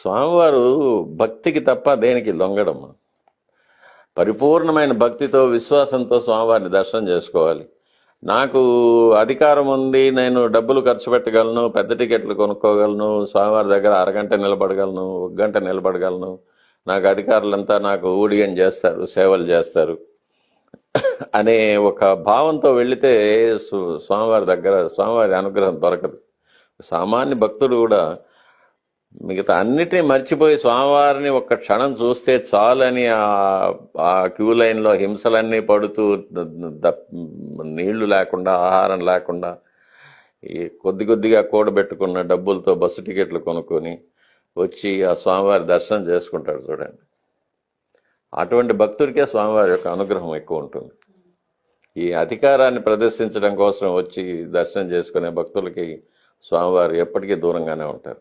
స్వామివారు భక్తికి తప్ప దేనికి లొంగడం. పరిపూర్ణమైన భక్తితో విశ్వాసంతో స్వామివారిని దర్శనం చేసుకోవాలి. నాకు అధికారం ఉంది, నేను డబ్బులు ఖర్చు పెట్టగలను, పెద్ద టికెట్లు కొనుక్కోగలను, స్వామివారి దగ్గర అరగంట నిలబడగలను, ఒక గంట నిలబడగలను, నాకు అధికారులంతా నాకు ఊడిగం చేస్తారు, సేవలు చేస్తారు అనే ఒక భావంతో వెళితే స్వామివారి దగ్గర స్వామివారి అనుగ్రహం దొరకదు. సామాన్య భక్తుడు కూడా మిగతా అన్నిటినీ మర్చిపోయి స్వామివారిని ఒక్క క్షణం చూస్తే చాలని ఆ క్యూ లైన్లో హింసలన్నీ పడుతూ నీళ్లు లేకుండా, ఆహారం లేకుండా, ఈ కొద్దిగా కూడబెట్టుకున్న డబ్బులతో బస్సు టికెట్లు కొనుక్కొని వచ్చి ఆ స్వామివారి దర్శనం చేసుకుంటాడు చూడండి. అటువంటి భక్తుడికే స్వామివారి యొక్క అనుగ్రహం ఎక్కువ ఉంటుంది. ఈ అధికారాన్ని ప్రదర్శించడం కోసం వచ్చి దర్శనం చేసుకునే భక్తులకి స్వామివారు ఎప్పటికీ దూరంగానే ఉంటారు.